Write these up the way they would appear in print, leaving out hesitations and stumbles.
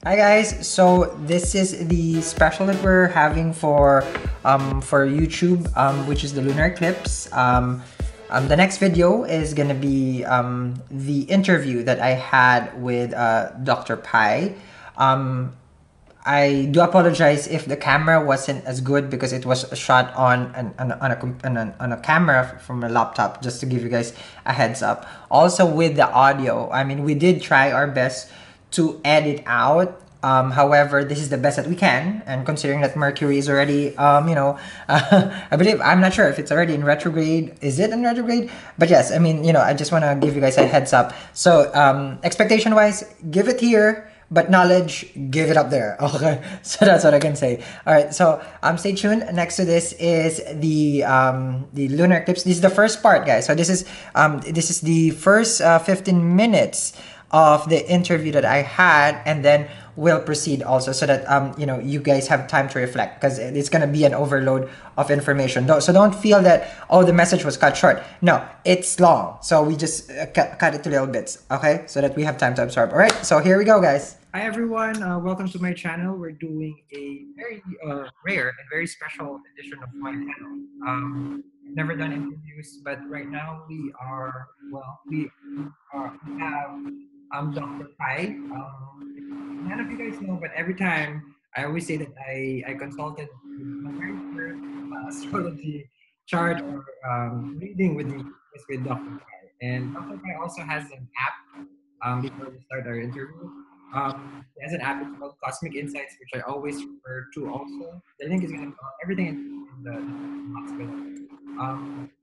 Hi guys, so this is the special that we're having for YouTube, which is the lunar eclipse. The next video is gonna be the interview that I had with Dr. Pai. I do apologize if the camera wasn't as good because it was shot on a camera from a laptop, just to give you guys a heads up. Also with the audio, I mean, we did try our best to edit out. However, this is the best that we can, and considering that Mercury is already, I believe, I'm not sure if it's already in retrograde. Is it in retrograde? But yes, I mean, I just want to give you guys a heads up. So, expectation wise, give it here, but knowledge, give it up there. Okay, so that's what I can say. All right, so stay tuned. Next to this is the lunar eclipse. This is the first part, guys. So this is the first 15 minutes of the interview that I had, and then we'll proceed also so that you guys have time to reflect, because it's gonna be an overload of information. So don't feel that, oh, the message was cut short. No, it's long, so we just cut it to little bits, okay, so that we have time to absorb. All right, so here we go, guys. Hi everyone, welcome to my channel. We're doing a very rare and very special edition of my channel. I've never done interviews, but right now we have Dr. Pai. None of you guys know, but every time I always say that I consulted with my very first astrology chart or reading with me was with Dr. Pai. And Dr. Pai also has an app before we start our interview. He has an app, it's called Cosmic Insights, which I always refer to also. The link is going to be everything in the description box below.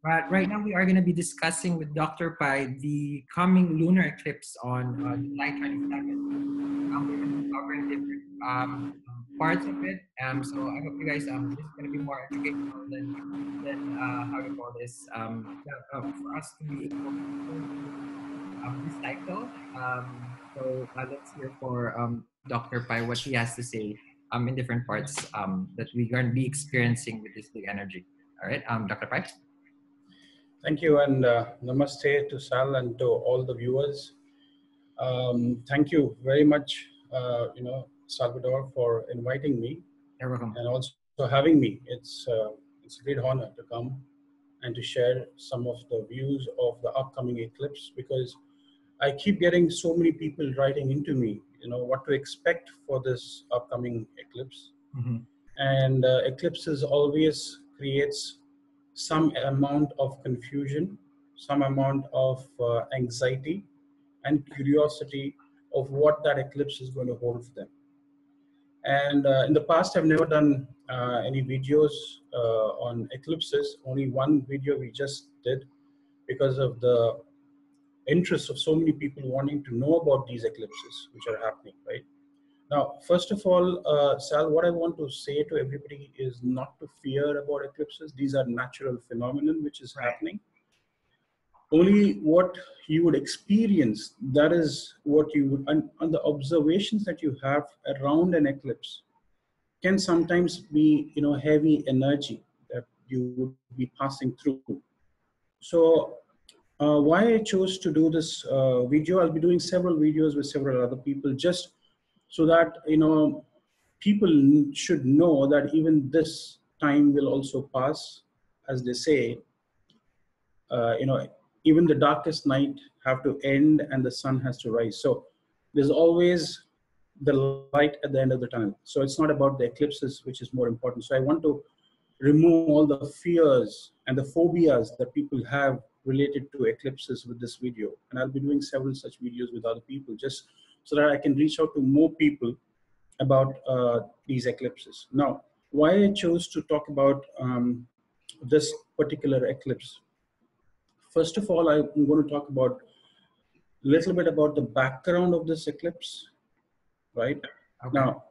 But right now we are going to be discussing with Dr. Pai the coming lunar eclipse on July 27th. We're going to be covering different parts of it. So I hope you guys, this is going to be more educational than how you call this, for us to be able to go through this cycle. So let's hear for Dr. Pai what he has to say in different parts that we're going to be experiencing with this big energy. All right, Dr. Pai. Thank you, and namaste to Sal and to all the viewers. Thank you very much, Salvador, for inviting me. You're welcome. And also having me. It's a great honor to come and to share some of the views of the upcoming eclipse, because I keep getting so many people writing into me, what to expect for this upcoming eclipse. Mm-hmm. And eclipses always creates some amount of confusion, some amount of anxiety and curiosity of what that eclipse is going to hold for them. And in the past, I've never done any videos on eclipses. Only one video we just did because of the interest of so many people wanting to know about these eclipses which are happening, right? Now, first of all, Sal, what I want to say to everybody is not to fear about eclipses. These are natural phenomenon which is happening. Only what you would experience, that is what you would, and the observations that you have around an eclipse can sometimes be, heavy energy that you would be passing through. So why I chose to do this video, I'll be doing several videos with several other people, just so that, people should know that even this time will also pass. As they say, even the darkest night have to end and the sun has to rise. So there's always the light at the end of the tunnel. So it's not about the eclipses which is more important. So I want to remove all the fears and the phobias that people have related to eclipses with this video. And I'll be doing several such videos with other people, just so that I can reach out to more people about these eclipses. Now, why I chose to talk about this particular eclipse. First of all, I'm going to talk about a little bit about the background of this eclipse, right? Okay. Now,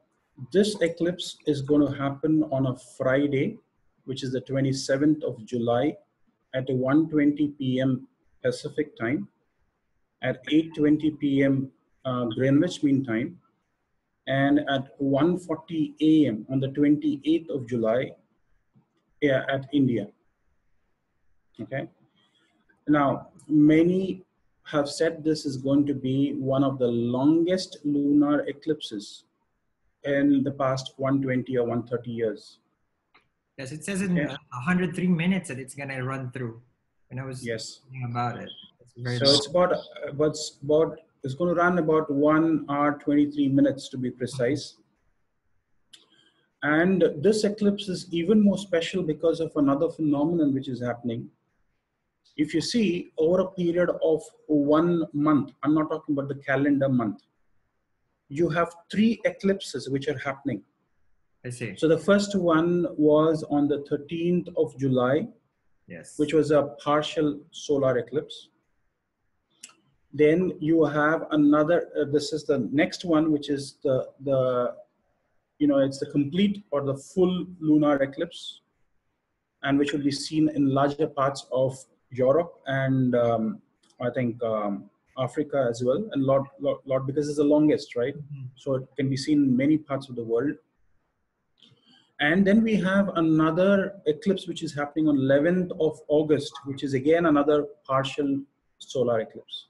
this eclipse is going to happen on a Friday, which is the 27th of July at 1:20 p.m. Pacific time, at 8:20 p.m. Greenwich Mean Time, and at 1:40 a.m. on the 28th of July at India. Okay. Now, many have said this is going to be one of the longest lunar eclipses in the past 120 or 130 years. Yes, it says in Okay. 103 minutes that it's gonna run through. When I was Yes. thinking about it, it's very So long. it's about it's going to run about 1 hour 23 minutes to be precise. And this eclipse is even more special because of another phenomenon which is happening. If you see over a period of 1 month, I'm not talking about the calendar month, you have three eclipses which are happening. I see. So the first one was on the 13th of July, Yes. which was a partial solar eclipse. Then you have another, this is the next one, which is the it's the complete or the full lunar eclipse, and which will be seen in larger parts of Europe and I think Africa as well, and lot because it's the longest, right? Mhm. So it can be seen in many parts of the world. And then we have another eclipse which is happening on 11th of August, which is again another partial solar eclipse.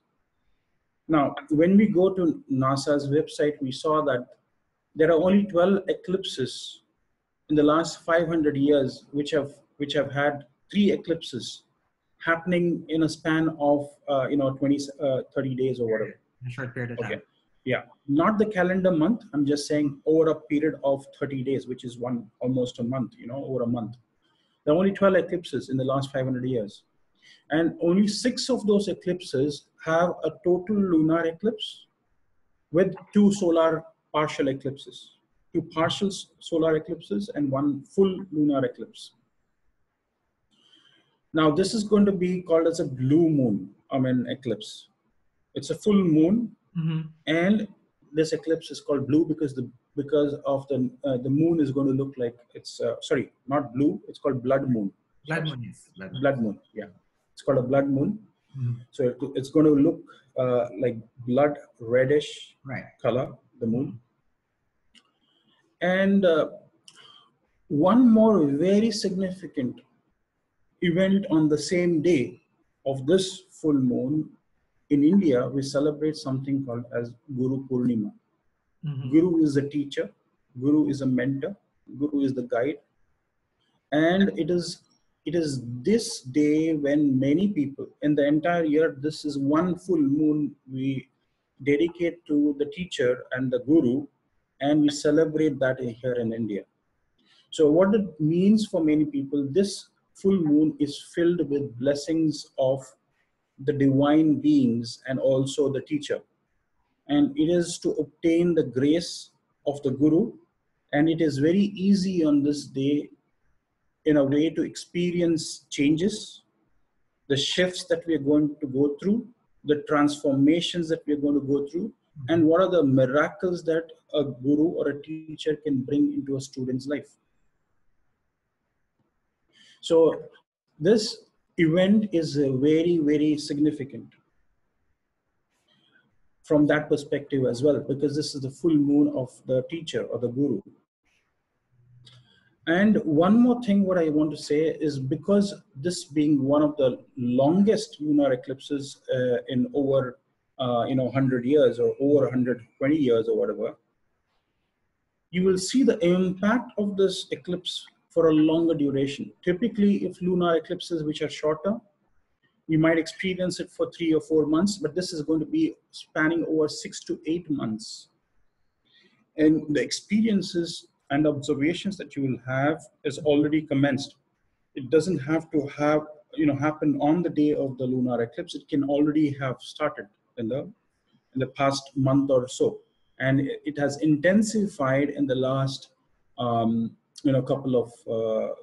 Now, when we go to NASA's website, we saw that there are only 12 eclipses in the last 500 years which have had three eclipses happening in a span of 20 30 days or whatever. In a short period of Okay. time. Yeah, not the calendar month. I'm just saying over a period of 30 days, which is almost a month, over a month. There are only 12 eclipses in the last 500 years. And only 6 of those eclipses have a total lunar eclipse with 2 solar partial eclipses, 2 partial solar eclipses and 1 full lunar eclipse. Now, this is going to be called as a blue moon, eclipse. It's a full moon, Mm-hmm. and this eclipse is called blue because of the moon is going to look like it's sorry, not blue. It's called blood moon. Blood moon is blood moon. Blood moon. Yeah, it's called a blood moon. Mhm. So it's going to look like blood reddish Right. color, the moon. Mhm. And one more very significant event on the same day of this full moon in India, we celebrate something called as Guru Purnima. Mhm. Guru is a teacher, Guru is a mentor, Guru is the guide, and it is this day when many people in the entire year, this is one full moon we dedicate to the teacher and the Guru, and we celebrate that here in India. So what it means for many people, this full moon is filled with blessings of the divine beings and also the teacher. And it is to obtain the grace of the Guru. And it is very easy on this day, in a way, to experience changes, the shifts that we are going to go through, the transformations that we are going to go through, and what are the miracles that a Guru or a teacher can bring into a student's life. So this event is very, very significant from that perspective as well, because this is the full moon of the teacher or the Guru. And one more thing, what I want to say is, because this being one of the longest lunar eclipses in over 100 years or over 120 years or whatever, you will see the impact of this eclipse for a longer duration. Typically, if lunar eclipses which are shorter, we might experience it for 3 or 4 months, but this is going to be spanning over 6 to 8 months. And the experiences and observations that you will have is already commenced. It doesn't have to happen on the day of the lunar eclipse. It can already have started in the past month or so, and it has intensified in the last couple of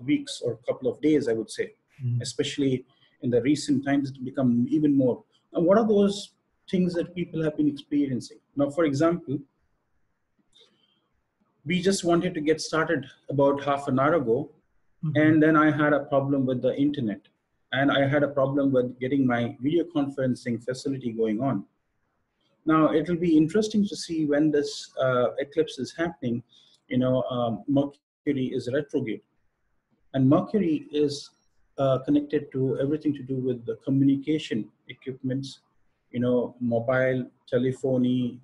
weeks or couple of days, I would say. Mhm. Especially in the recent times, it's become even more. And what are those things that people have been experiencing now? For example, we just wanted to get started about half an hour ago, Mhm. and then I had a problem with the internet, and I had a problem with getting my video conferencing facility going on. Now, it will be interesting to see when this eclipse is happening. Mercury is retrograde, and Mercury is connected to everything to do with the communication equipments, mobile telephony,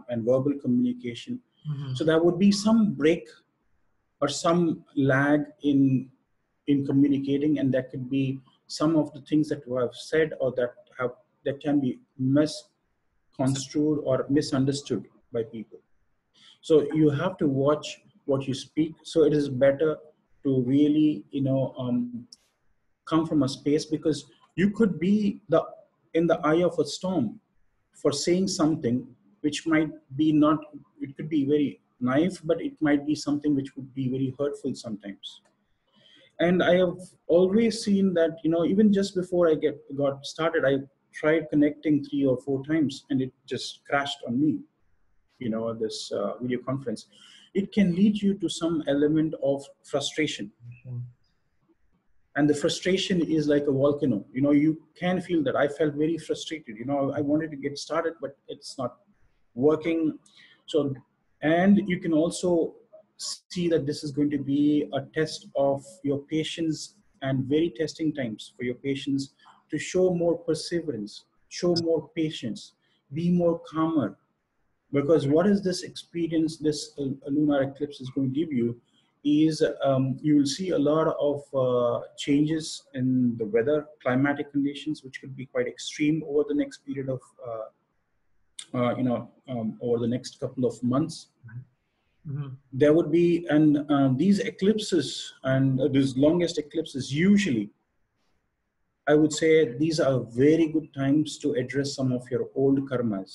and verbal communication. Mm-hmm. So there would be some break or some lag in communicating, and that could be some of the things that you have said or that can be misconstrued or misunderstood by people. So you have to watch what you speak. So it is better to really, come from a space, because you could be in the eye of a storm for saying something which might be not. It could be very naive, but it might be something which would be very hurtful sometimes. And I have always seen that, even just before I got started, I tried connecting 3 or 4 times, and it just crashed on me. This video conference, it can lead you to some element of frustration, and the frustration is like a volcano. You can feel that. I felt very frustrated. I wanted to get started, but it's not working. So, and you can also see that this is going to be a test of your patience, and very testing times for your patience, to show more perseverance, show more patience, be more calmer. Because what is this experience, this lunar eclipse is going to give you is, you will see a lot of changes in the weather, climatic conditions, which could be quite extreme over the next period of over the next couple of months. Mm-hmm. There would be, and these eclipses, and these longest eclipses, usually I would say these are very good times to address some of your old karmas.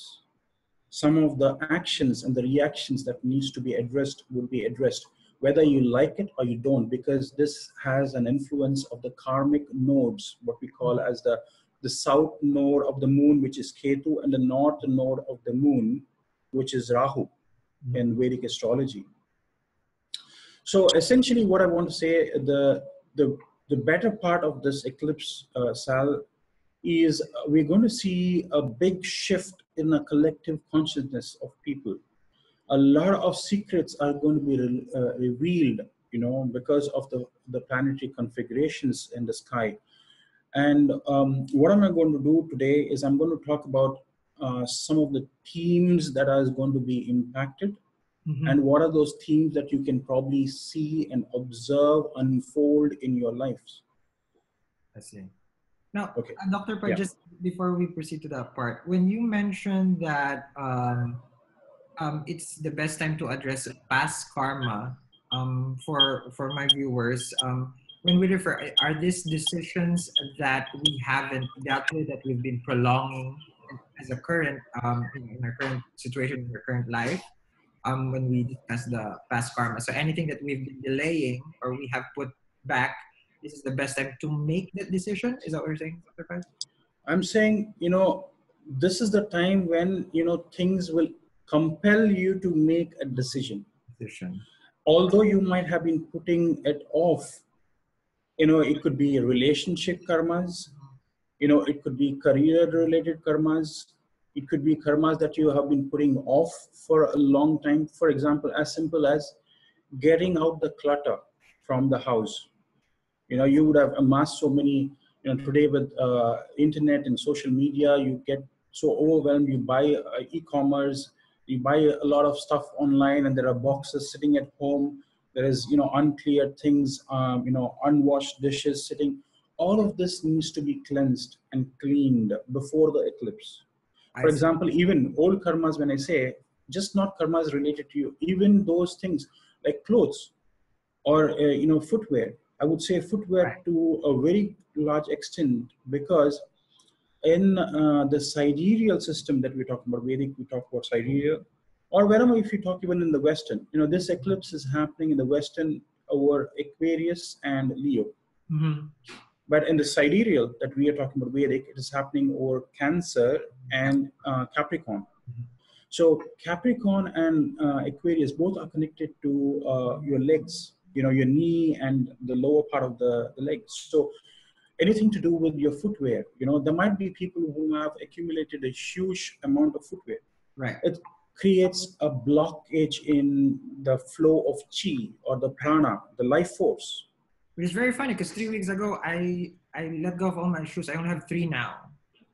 Some of the actions and the reactions that needs to be addressed will be addressed, whether you like it or you don't, because this has an influence of the karmic nodes, what we call as the south node of the moon, which is Ketu, and the north node of the moon, which is Rahu, in Vedic astrology. So essentially what I want to say, the better part of this eclipse, Sal, is we're going to see a big shift in the collective consciousness of people. A lot of secrets are going to be revealed, because of the planetary configurations in the sky. And what am I going to do today is I'm going to talk about some of the themes that are going to be impacted. Mm-hmm. And what are those themes that you can probably see and observe unfold in your lives. I see. Now, Okay. Dr. Par, Yeah. just before we proceed to that part, when you mentioned that it's the best time to address past karma, for my viewers, when we refer, are these decisions that we haven't dealt with, that we've been prolonging as a current, in our current situation, in our current life, when we discuss the past karma? So anything that we've been delaying or we have put back, this is the best time to make that decision? Is that what you're saying, Dr. Par? I'm saying, this is the time when, things will compel you to make a decision. Although you might have been putting it off, it could be relationship karmas, it could be career related karmas, it could be karmas that you have been putting off for a long time. For example, as simple as getting out the clutter from the house. You would have amassed so many, today with internet and social media, you get so overwhelmed. You buy e-commerce, you buy a lot of stuff online, and there are boxes sitting at home. There is, unclear things, unwashed dishes sitting. All of this needs to be cleansed and cleaned before the eclipse. For example, even old karmas, when I say, just not karmas related to you, even those things like clothes or footwear. I would say footwear to a very large extent, because in the sidereal system that we're talking about, Vedic, we talk about sidereal, or wherever, if you talk even in the Western, this eclipse is happening in the Western over Aquarius and Leo. Mm-hmm. But in the sidereal that we are talking about, Vedic, it is happening over Cancer and Capricorn. So Capricorn and Aquarius both are connected to your legs, your knee and the lower part of the legs. So anything to do with your footwear, there might be people who have accumulated a huge amount of footwear. Right. It creates a blockage in the flow of chi, or the prana, the life force. Which is very funny, because 3 weeks ago, I let go of all my shoes. I only have 3 now.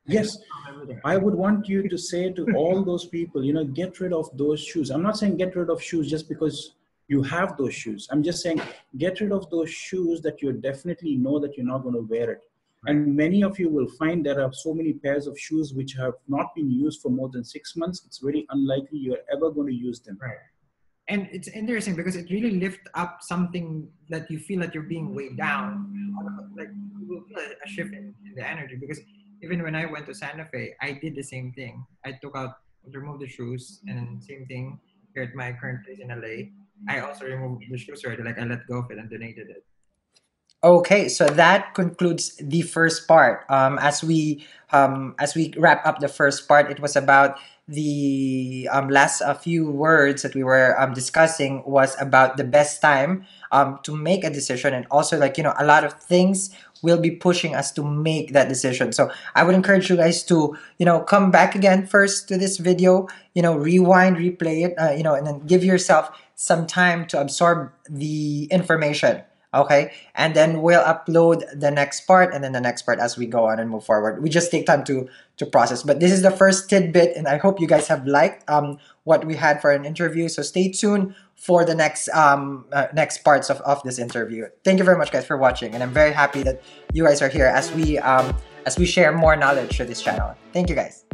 Yes, Everything. I would want you to say to all those people, get rid of those shoes. I'm not saying get rid of shoes just because you have those shoes. I'm just saying get rid of those shoes that you definitely know that you're not going to wear it. Right. And many of you will find there are so many pairs of shoes which have not been used for more than 6 months. It's very unlikely you're ever going to use them. Right. And it's interesting because it really lifts up something that you feel that you're being weighed down. Like you will feel a shift in the energy because even when I went to Santa Fe, I did the same thing. I removed the shoes, and then same thing here at my current place in LA. I also removed the shoes already. Like I let go of it and donated it. Okay, so that concludes the first part. As we wrap up the first part, it was about the last few words that we were discussing was about the best time to make a decision, and also like a lot of things will be pushing us to make that decision. So I would encourage you guys to come back again first to this video, rewind, replay it, and then give yourself some time to absorb the information. Okay, and then we'll upload the next part and then the next part as we go on and move forward. We just take time to process, but this is the first tidbit, and I hope you guys have liked what we had for an interview. So stay tuned for the next parts of this interview. Thank you very much, guys, for watching, and I'm very happy that you guys are here as we share more knowledge to this channel. Thank you, guys.